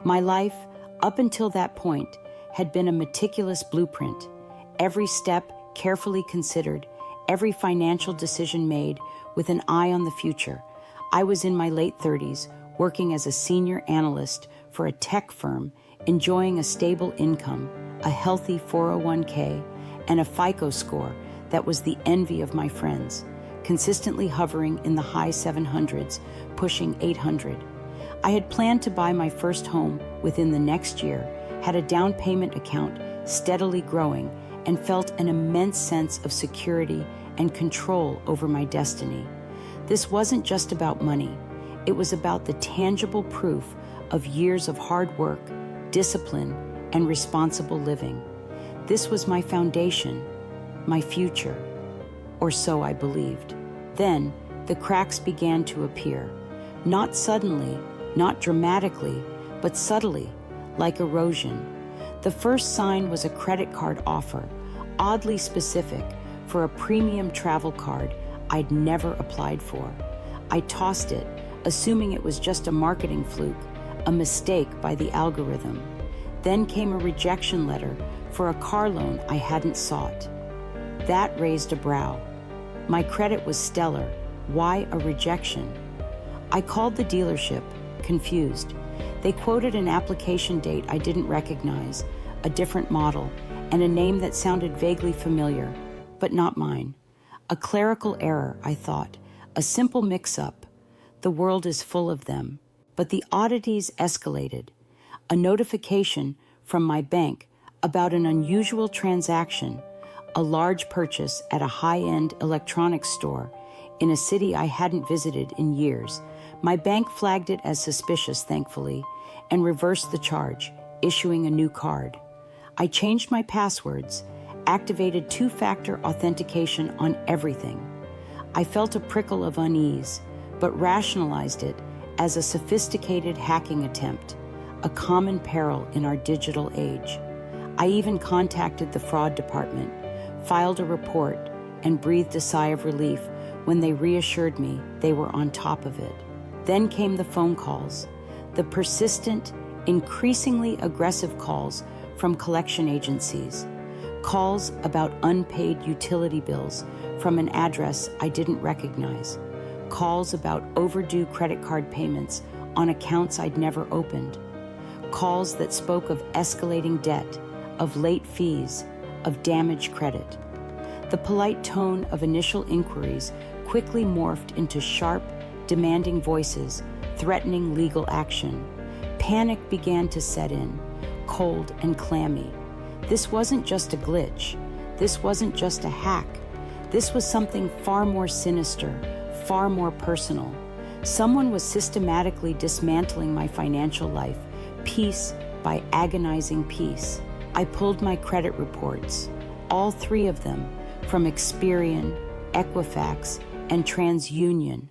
My life, up until that point, had been a meticulous blueprint. Every step carefully considered, every financial decision made with an eye on the future. I was in my late 30s, working as a senior analyst for a tech firm, enjoying a stable income, a healthy 401k, and a FICO score that was the envy of my friends, consistently hovering in the high 700s, pushing 800. I had planned to buy my first home within the next year, had a down payment account steadily growing, and felt an immense sense of security and control over my destiny. This wasn't just about money. It was about the tangible proof of years of hard work, discipline, and responsible living. This was my foundation, my future, or so I believed. Then, the cracks began to appear. Not suddenly, not dramatically, but subtly, like erosion. The first sign was a credit card offer, oddly specific, for a premium travel card I'd never applied for. I tossed it, assuming it was just a marketing fluke, a mistake by the algorithm. Then came a rejection letter for a car loan I hadn't sought. That raised a brow. My credit was stellar. Why a rejection? I called the dealership, confused. They quoted an application date I didn't recognize, a different model, and a name that sounded vaguely familiar, but not mine. A clerical error, I thought, a simple mix-up. The world is full of them. But the oddities escalated. A notification from my bank about an unusual transaction, a large purchase at a high-end electronics store in a city I hadn't visited in years. My bank flagged it as suspicious, thankfully, and reversed the charge, issuing a new card. I changed my passwords, activated two-factor authentication on everything. I felt a prickle of unease, but rationalized it as a sophisticated hacking attempt, a common peril in our digital age. I even contacted the fraud department, filed a report, and breathed a sigh of relief when they reassured me they were on top of it. Then came the phone calls, the persistent, increasingly aggressive calls from collection agencies, calls about unpaid utility bills from an address I didn't recognize, calls about overdue credit card payments on accounts I'd never opened, calls that spoke of escalating debt, of late fees, of damaged credit. The polite tone of initial inquiries quickly morphed into sharp, demanding voices, threatening legal action. Panic began to set in, cold and clammy. This wasn't just a glitch. This wasn't just a hack. This was something far more sinister, far more personal. Someone was systematically dismantling my financial life, piece by agonizing piece. I pulled my credit reports, all three of them, from Experian, Equifax, and TransUnion.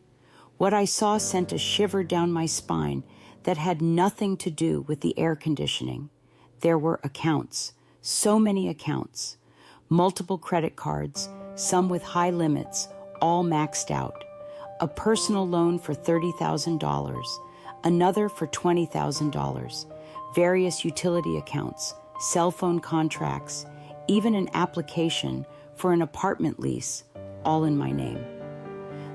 What I saw sent a shiver down my spine that had nothing to do with the air conditioning. There were accounts, so many accounts, multiple credit cards, some with high limits, all maxed out. A personal loan for $30,000, another for $20,000, various utility accounts, cell phone contracts, even an application for an apartment lease, all in my name.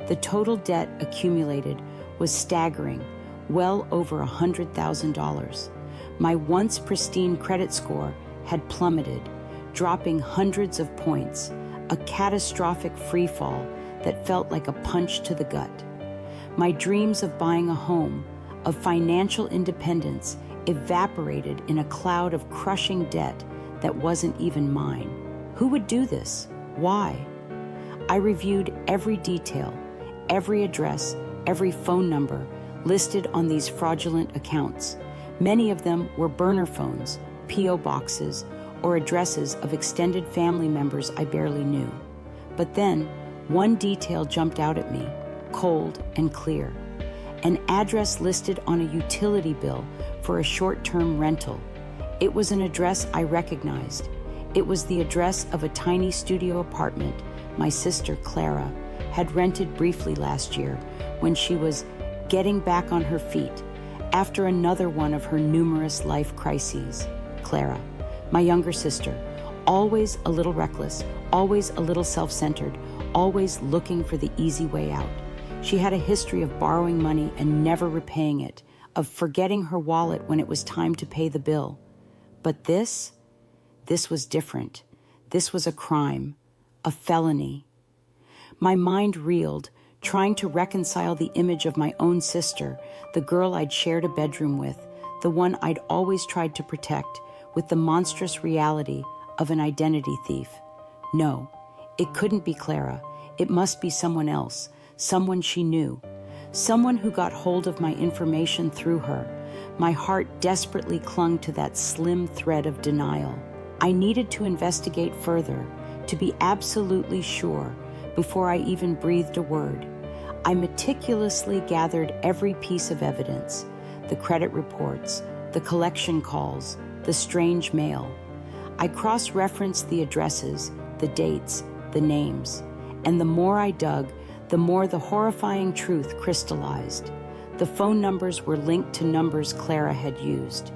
The total debt accumulated was staggering, well over $100,000. My once pristine credit score had plummeted, dropping hundreds of points, a catastrophic freefall that felt like a punch to the gut. My dreams of buying a home, of financial independence, evaporated in a cloud of crushing debt that wasn't even mine. Who would do this? Why? I reviewed every detail, every address, every phone number listed on these fraudulent accounts. Many of them were burner phones, P.O. boxes, or addresses of extended family members I barely knew. But then, one detail jumped out at me, cold and clear. An address listed on a utility bill for a short-term rental. It was an address I recognized. It was the address of a tiny studio apartment my sister, Clara, had rented briefly last year when she was getting back on her feet After another one of her numerous life crises, Clara, my younger sister, always a little reckless, always a little self-centered, always looking for the easy way out. She had a history of borrowing money and never repaying it, of forgetting her wallet when it was time to pay the bill. But this was different. This was a crime, a felony. My mind reeled, trying to reconcile the image of my own sister, the girl I'd shared a bedroom with, the one I'd always tried to protect, with the monstrous reality of an identity thief. No, it couldn't be Clara. It must be someone else, someone she knew, someone who got hold of my information through her. My heart desperately clung to that slim thread of denial. I needed to investigate further, to be absolutely sure before I even breathed a word. I meticulously gathered every piece of evidence, the credit reports, the collection calls, the strange mail. I cross-referenced the addresses, the dates, the names, and the more I dug, the more the horrifying truth crystallized. The phone numbers were linked to numbers Clara had used.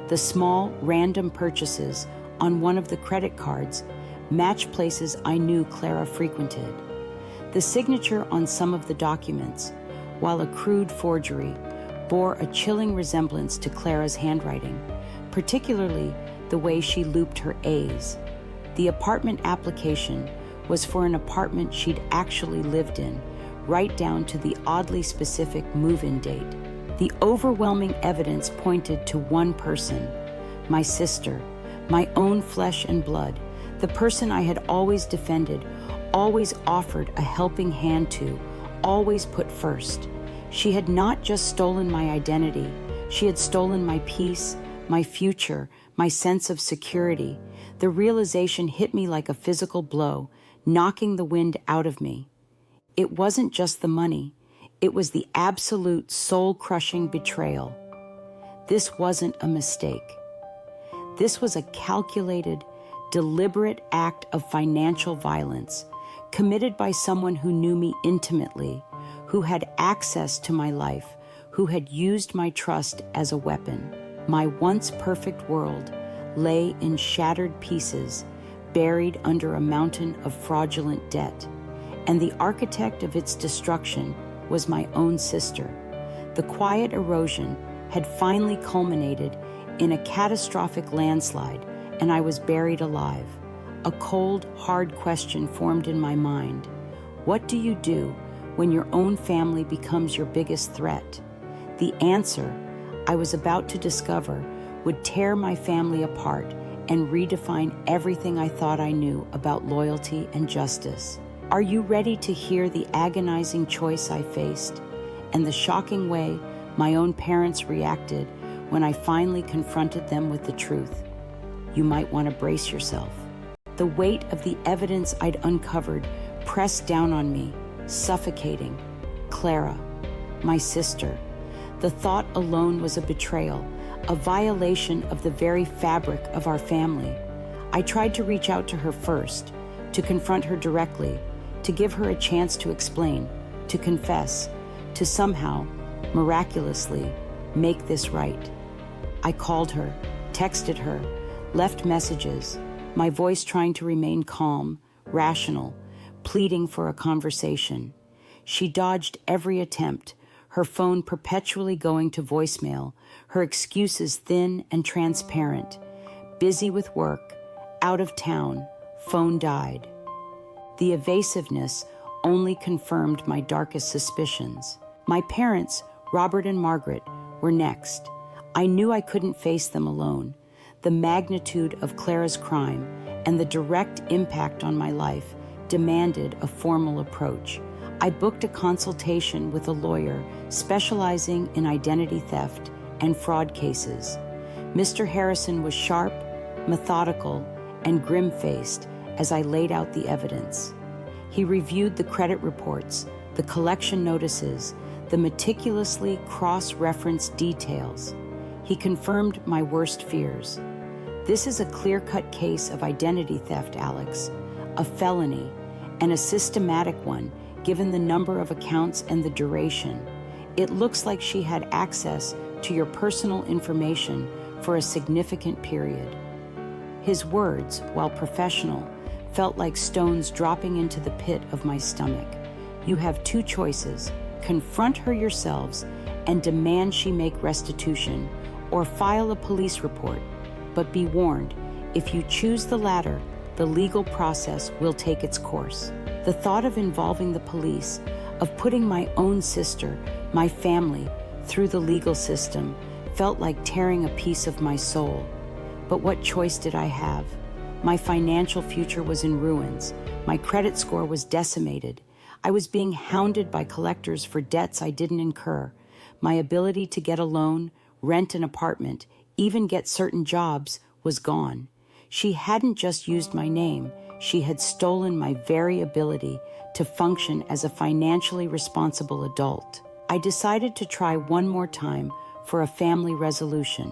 The small, random purchases on one of the credit cards matched places I knew Clara frequented. The signature on some of the documents, while a crude forgery, bore a chilling resemblance to Clara's handwriting, particularly the way she looped her A's. The apartment application was for an apartment she'd actually lived in, right down to the oddly specific move-in date. The overwhelming evidence pointed to one person, my sister, my own flesh and blood, the person I had always defended, always offered a helping hand to, always put first. She had not just stolen my identity, she had stolen my peace, my future, my sense of security. The realization hit me like a physical blow, knocking the wind out of me. It wasn't just the money, it was the absolute soul-crushing betrayal. This wasn't a mistake. This was a calculated, deliberate act of financial violence, committed by someone who knew me intimately, who had access to my life, who had used my trust as a weapon. My once perfect world lay in shattered pieces, buried under a mountain of fraudulent debt, and the architect of its destruction was my own sister. The quiet erosion had finally culminated in a catastrophic landslide, and I was buried alive. A cold, hard question formed in my mind. What do you do when your own family becomes your biggest threat? The answer I was about to discover would tear my family apart and redefine everything I thought I knew about loyalty and justice. Are you ready to hear the agonizing choice I faced and the shocking way my own parents reacted when I finally confronted them with the truth? You might want to brace yourself. The weight of the evidence I'd uncovered pressed down on me, suffocating. Clara, my sister. The thought alone was a betrayal, a violation of the very fabric of our family. I tried to reach out to her first, to confront her directly, to give her a chance to explain, to confess, to somehow, miraculously, make this right. I called her, texted her, left messages, my voice trying to remain calm, rational, pleading for a conversation. She dodged every attempt, her phone perpetually going to voicemail, her excuses thin and transparent. Busy with work, out of town, phone died. The evasiveness only confirmed my darkest suspicions. My parents, Robert and Margaret, were next. I knew I couldn't face them alone. The magnitude of Clara's crime and the direct impact on my life demanded a formal approach. I booked a consultation with a lawyer specializing in identity theft and fraud cases. Mr. Harrison was sharp, methodical, and grim-faced as I laid out the evidence. He reviewed the credit reports, the collection notices, the meticulously cross-referenced details. He confirmed my worst fears. This is a clear-cut case of identity theft, Alex, a felony, and a systematic one, given the number of accounts and the duration. It looks like she had access to your personal information for a significant period." His words, while professional, felt like stones dropping into the pit of my stomach. "You have two choices: confront her yourselves and demand she make restitution, or file a police report. But be warned, if you choose the latter, the legal process will take its course." The thought of involving the police, of putting my own sister, my family, through the legal system, felt like tearing a piece of my soul. But what choice did I have? My financial future was in ruins. My credit score was decimated. I was being hounded by collectors for debts I didn't incur. My ability to get a loan, rent an apartment, even get certain jobs was gone. She hadn't just used my name, she had stolen my very ability to function as a financially responsible adult. I decided to try one more time for a family resolution.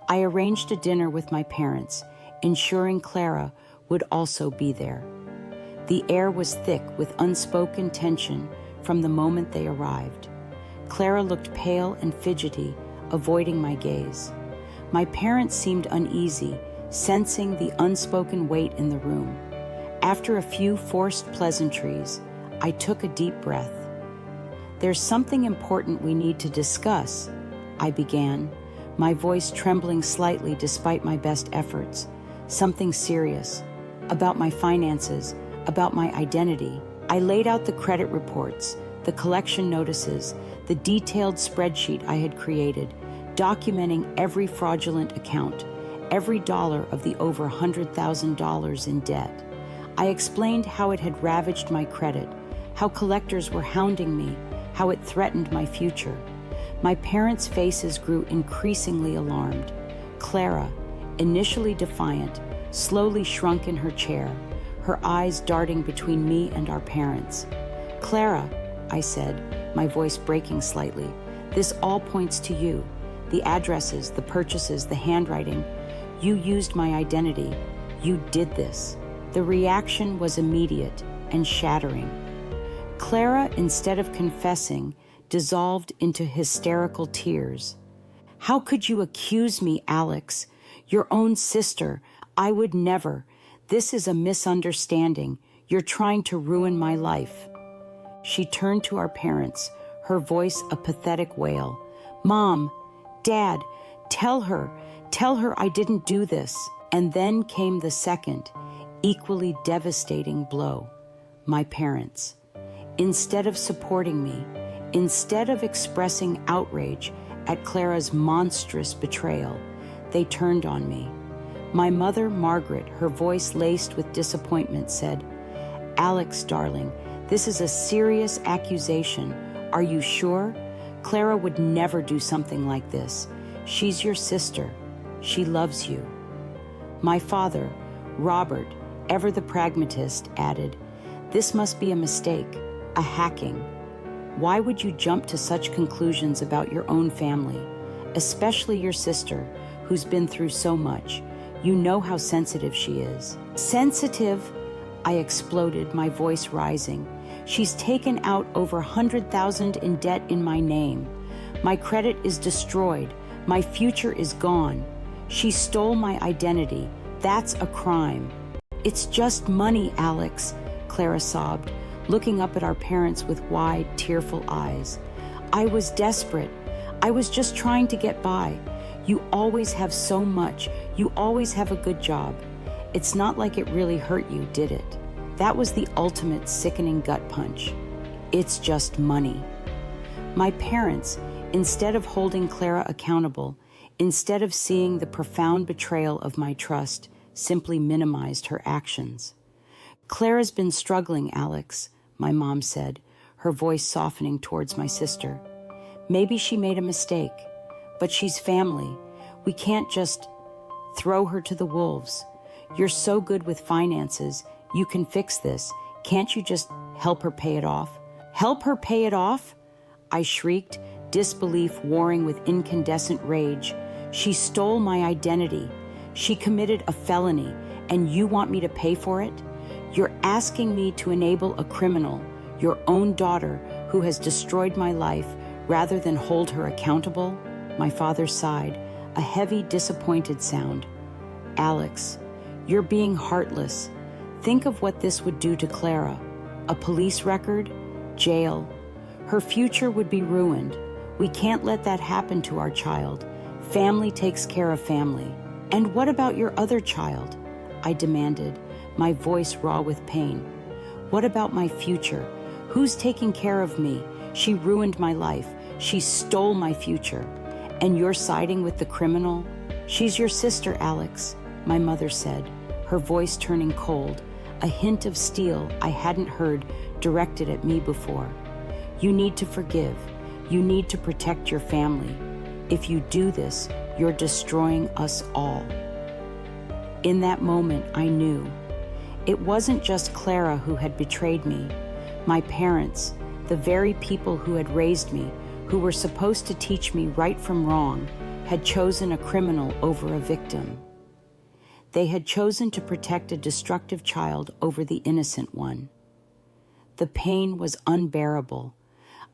I arranged a dinner with my parents, ensuring Clara would also be there. The air was thick with unspoken tension from the moment they arrived. Clara looked pale and fidgety, avoiding my gaze. My parents seemed uneasy, sensing the unspoken weight in the room. After a few forced pleasantries, I took a deep breath. "There's something important we need to discuss," I began, my voice trembling slightly despite my best efforts. "Something serious, about my finances, about my identity." I laid out the credit reports, the collection notices, the detailed spreadsheet I had created, documenting every fraudulent account, every dollar of the over $100,000 in debt. I explained how it had ravaged my credit, how collectors were hounding me, how it threatened my future. My parents' faces grew increasingly alarmed. Clara, initially defiant, slowly shrunk in her chair, her eyes darting between me and our parents. "Clara," I said, my voice breaking slightly, "this all points to you. The addresses, the purchases, the handwriting. You used my identity. You did this." The reaction was immediate and shattering. Clara, instead of confessing, dissolved into hysterical tears. "How could you accuse me, Alex? Your own sister. I would never. This is a misunderstanding. You're trying to ruin my life." She turned to our parents, her voice a pathetic wail. "Mom, Dad, tell her I didn't do this." And then came the second, equally devastating blow. My parents. Instead of supporting me, instead of expressing outrage at Clara's monstrous betrayal, they turned on me. My mother, Margaret, her voice laced with disappointment, said, "Alex, darling, this is a serious accusation. Are you sure? Clara would never do something like this. She's your sister. She loves you." My father, Robert, ever the pragmatist, added, "This must be a mistake, a hacking. Why would you jump to such conclusions about your own family, especially your sister, who's been through so much? You know how sensitive she is." "Sensitive?" I exploded, my voice rising. "She's taken out over $100,000 in debt in my name. My credit is destroyed. My future is gone. She stole my identity. That's a crime." "It's just money, Alex," Clara sobbed, looking up at our parents with wide, tearful eyes. "I was desperate. I was just trying to get by. You always have so much. You always have a good job. It's not like it really hurt you, did it?" That was the ultimate sickening gut punch. It's just money. My parents, instead of holding Clara accountable, instead of seeing the profound betrayal of my trust, simply minimized her actions. "Clara's been struggling, Alex," my mom said, her voice softening towards my sister. "Maybe she made a mistake, but she's family. We can't just throw her to the wolves. You're so good with finances. You can fix this. Can't you just help her pay it off?" "Help her pay it off?" I shrieked, disbelief warring with incandescent rage. "She stole my identity. She committed a felony, and you want me to pay for it? You're asking me to enable a criminal, your own daughter, who has destroyed my life, rather than hold her accountable?" My father sighed, a heavy, disappointed sound. Alex, you're being heartless. Think of what this would do to Clara. A police record, jail. Her future would be ruined. We can't let that happen to our child. Family takes care of family. And what about your other child? I demanded, my voice raw with pain. What about my future? Who's taking care of me? She ruined my life. She stole my future. And you're siding with the criminal? She's your sister, Alex, my mother said, her voice turning cold, a hint of steel I hadn't heard directed at me before. You need to forgive. You need to protect your family. If you do this, you're destroying us all. In that moment, I knew. It wasn't just Clara who had betrayed me. My parents, the very people who had raised me, who were supposed to teach me right from wrong, had chosen a criminal over a victim. They had chosen to protect a destructive child over the innocent one. The pain was unbearable,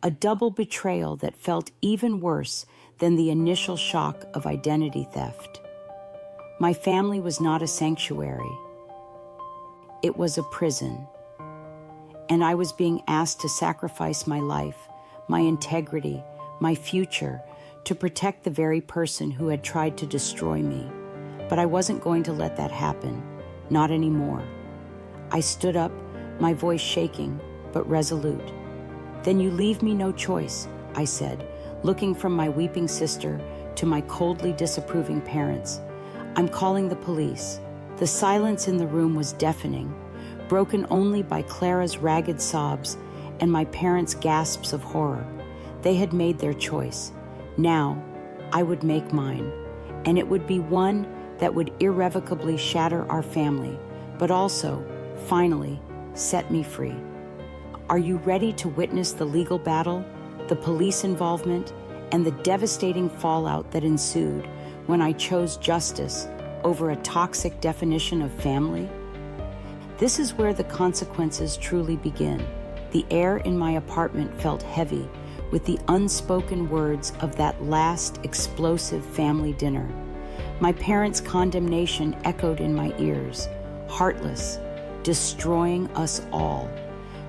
a double betrayal that felt even worse than the initial shock of identity theft. My family was not a sanctuary. It was a prison. And I was being asked to sacrifice my life, my integrity, my future, to protect the very person who had tried to destroy me. But I wasn't going to let that happen, not anymore. I stood up, my voice shaking, but resolute. Then you leave me no choice, I said, looking from my weeping sister to my coldly disapproving parents. I'm calling the police. The silence in the room was deafening, broken only by Clara's ragged sobs and my parents' gasps of horror. They had made their choice. Now, I would make mine, and it would be one that would irrevocably shatter our family, but also, finally, set me free. Are you ready to witness the legal battle, the police involvement, and the devastating fallout that ensued when I chose justice over a toxic definition of family? This is where the consequences truly begin. The air in my apartment felt heavy with the unspoken words of that last explosive family dinner. My parents' condemnation echoed in my ears. Heartless, destroying us all.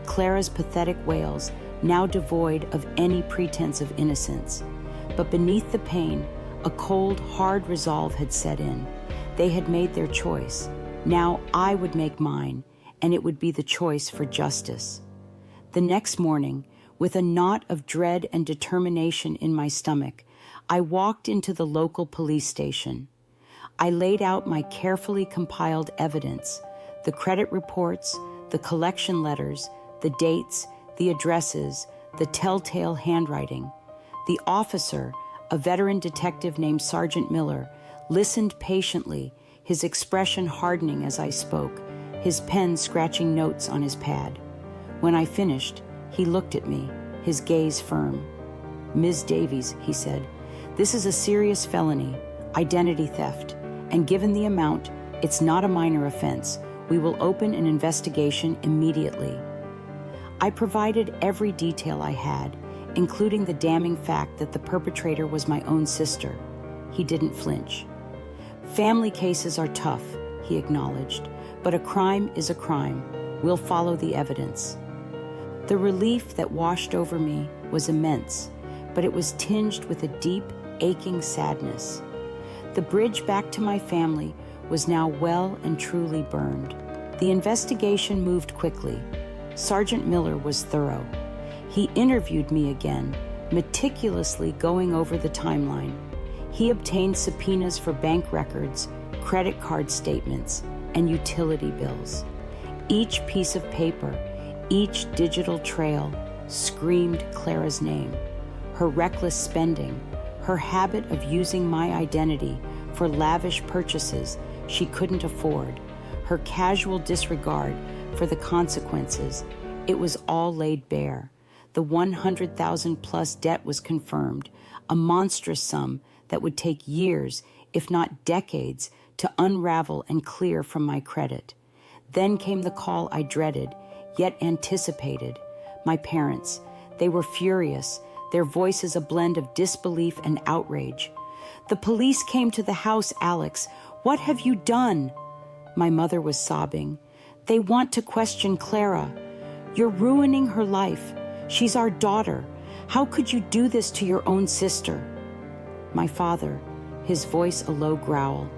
Clara's pathetic wails, now devoid of any pretense of innocence. But beneath the pain, a cold, hard resolve had set in. They had made their choice. Now I would make mine, and it would be the choice for justice. The next morning, with a knot of dread and determination in my stomach, I walked into the local police station. I laid out my carefully compiled evidence, the credit reports, the collection letters, the dates, the addresses, the telltale handwriting. The officer, a veteran detective named Sergeant Miller, listened patiently, his expression hardening as I spoke, his pen scratching notes on his pad. When I finished, he looked at me, his gaze firm. Ms. Davies, he said, this is a serious felony, identity theft, and given the amount, it's not a minor offense. We will open an investigation immediately. I provided every detail I had, including the damning fact that the perpetrator was my own sister. He didn't flinch. Family cases are tough, he acknowledged, but a crime is a crime. We'll follow the evidence. The relief that washed over me was immense, but it was tinged with a deep, aching sadness. The bridge back to my family was now well and truly burned. The investigation moved quickly. Sergeant Miller was thorough. He interviewed me again, meticulously going over the timeline. He obtained subpoenas for bank records, credit card statements, and utility bills. Each piece of paper, each digital trail screamed Clara's name, her reckless spending, her habit of using my identity for lavish purchases she couldn't afford, her casual disregard for the consequences. It was all laid bare. The 100,000 plus debt was confirmed, a monstrous sum that would take years, if not decades, to unravel and clear from my credit. Then came the call I dreaded, yet anticipated. My parents, they were furious. their voices a blend of disbelief and outrage. "The police came to the house, Alex. What have you done?" My mother was sobbing. "They want to question Clara. You're ruining her life. She's our daughter. How could you do this to your own sister?" My father, his voice a low growl.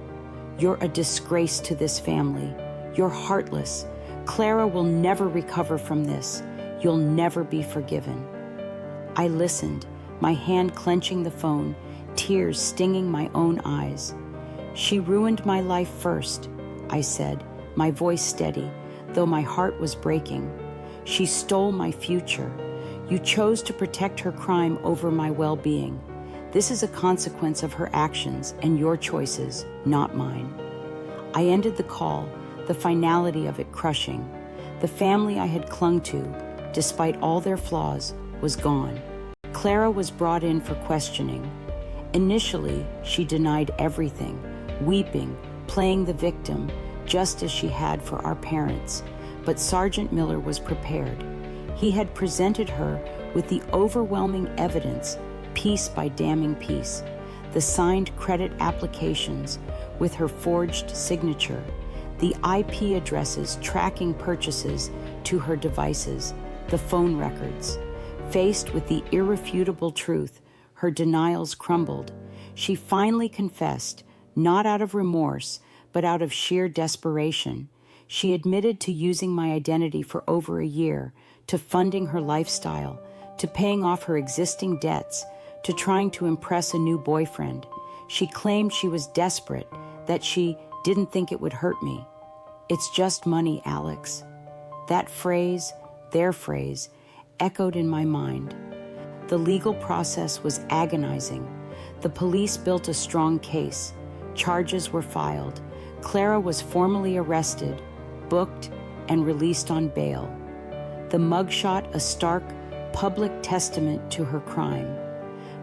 "You're a disgrace to this family. You're heartless. Clara will never recover from this. You'll never be forgiven." I listened, my hand clenching the phone, tears stinging my own eyes. "She ruined my life first," I said, my voice steady, though my heart was breaking. "She stole my future. You chose to protect her crime over my well-being. This is a consequence of her actions and your choices, not mine." I ended the call, the finality of it crushing. The family I had clung to, despite all their flaws, was gone. Clara was brought in for questioning. Initially, she denied everything, weeping, playing the victim, just as she had for our parents. But Sergeant Miller was prepared. He had presented her with the overwhelming evidence, piece by damning piece, the signed credit applications with her forged signature, the IP addresses tracking purchases to her devices, the phone records. Faced with the irrefutable truth, her denials crumbled. She finally confessed, not out of remorse, but out of sheer desperation. She admitted to using my identity for over a year, to funding her lifestyle, to paying off her existing debts, to trying to impress a new boyfriend. She claimed she was desperate, that she didn't think it would hurt me. "It's just money, Alex." That phrase, their phrase, echoed in my mind. The legal process was agonizing. The police built a strong case. Charges were filed. Clara was formally arrested, booked, and released on bail. The mugshot a stark, public testament to her crime.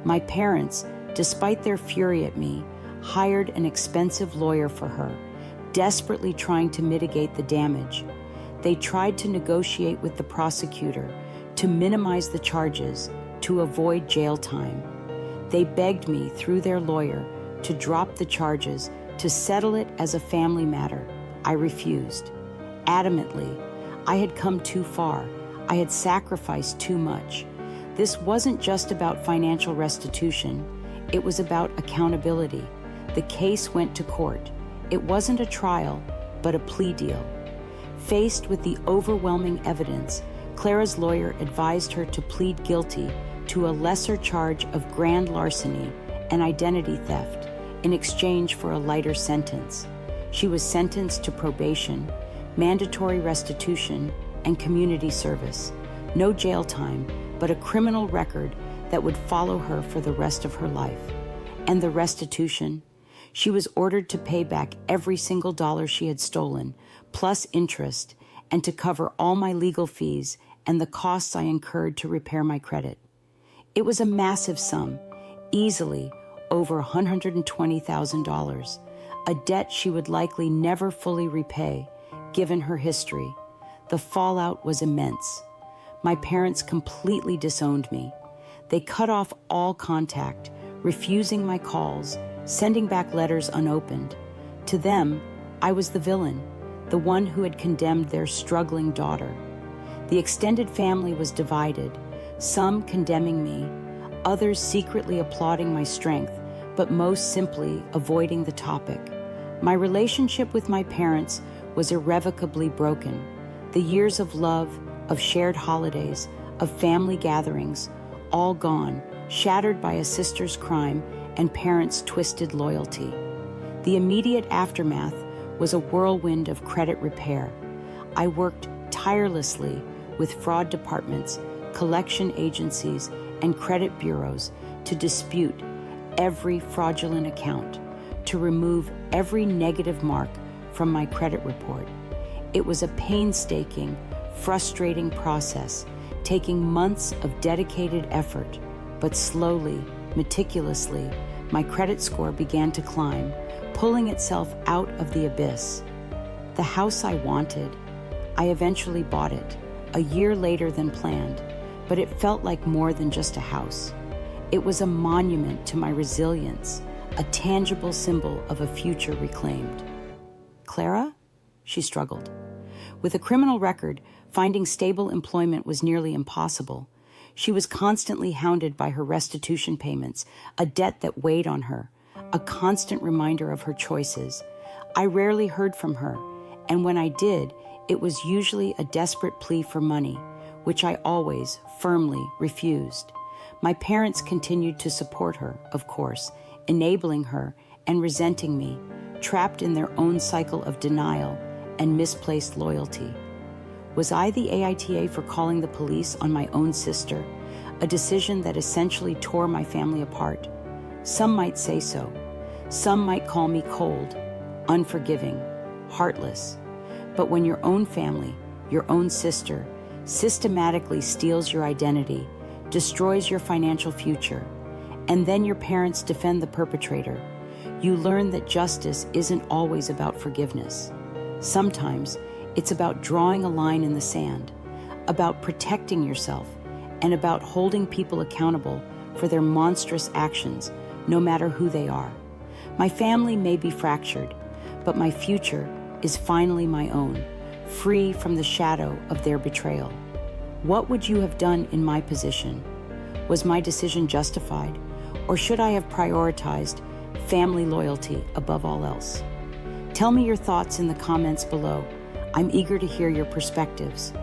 My parents, despite their fury at me, hired an expensive lawyer for her, desperately trying to mitigate the damage. They tried to negotiate with the prosecutor, to minimize the charges, to avoid jail time. They begged me, through their lawyer, to drop the charges, to settle it as a family matter. I refused. Adamantly, I had come too far. I had sacrificed too much. This wasn't just about financial restitution. It was about accountability. The case went to court. It wasn't a trial, but a plea deal. Faced with the overwhelming evidence, Clara's lawyer advised her to plead guilty to a lesser charge of grand larceny and identity theft in exchange for a lighter sentence. She was sentenced to probation, mandatory restitution, and community service. No jail time, but a criminal record that would follow her for the rest of her life. And the restitution? She was ordered to pay back every single dollar she had stolen, plus interest, and to cover all my legal fees and the costs I incurred to repair my credit. It was a massive sum, easily over $120,000, a debt she would likely never fully repay, given her history. The fallout was immense. My parents completely disowned me. They cut off all contact, refusing my calls, sending back letters unopened. To them, I was the villain, the one who had condemned their struggling daughter. The extended family was divided, some condemning me, others secretly applauding my strength, but most simply avoiding the topic. My relationship with my parents was irrevocably broken. The years of love, of shared holidays, of family gatherings, all gone, shattered by a sister's crime and parents' twisted loyalty. The immediate aftermath was a whirlwind of credit repair. I worked tirelessly with fraud departments, collection agencies, and credit bureaus to dispute every fraudulent account, to remove every negative mark from my credit report. It was a painstaking, frustrating process, taking months of dedicated effort, but slowly, meticulously, my credit score began to climb, pulling itself out of the abyss. The house I wanted, I eventually bought it, a year later than planned, but it felt like more than just a house. It was a monument to my resilience, a tangible symbol of a future reclaimed. Clara? She struggled. With a criminal record, finding stable employment was nearly impossible. She was constantly hounded by her restitution payments, a debt that weighed on her, a constant reminder of her choices. I rarely heard from her, and when I did, it was usually a desperate plea for money, which I always firmly refused. My parents continued to support her, of course, enabling her and resenting me, trapped in their own cycle of denial and misplaced loyalty. Was I the AITA for calling the police on my own sister, a decision that essentially tore my family apart? Some might say so. Some might call me cold, unforgiving, heartless. But when your own family, your own sister, systematically steals your identity, destroys your financial future, and then your parents defend the perpetrator, you learn that justice isn't always about forgiveness. Sometimes it's about drawing a line in the sand, about protecting yourself, and about holding people accountable for their monstrous actions, no matter who they are. My family may be fractured, but my future is finally my own, free from the shadow of their betrayal. What would you have done in my position? Was my decision justified, or should I have prioritized family loyalty above all else? Tell me your thoughts in the comments below. I'm eager to hear your perspectives.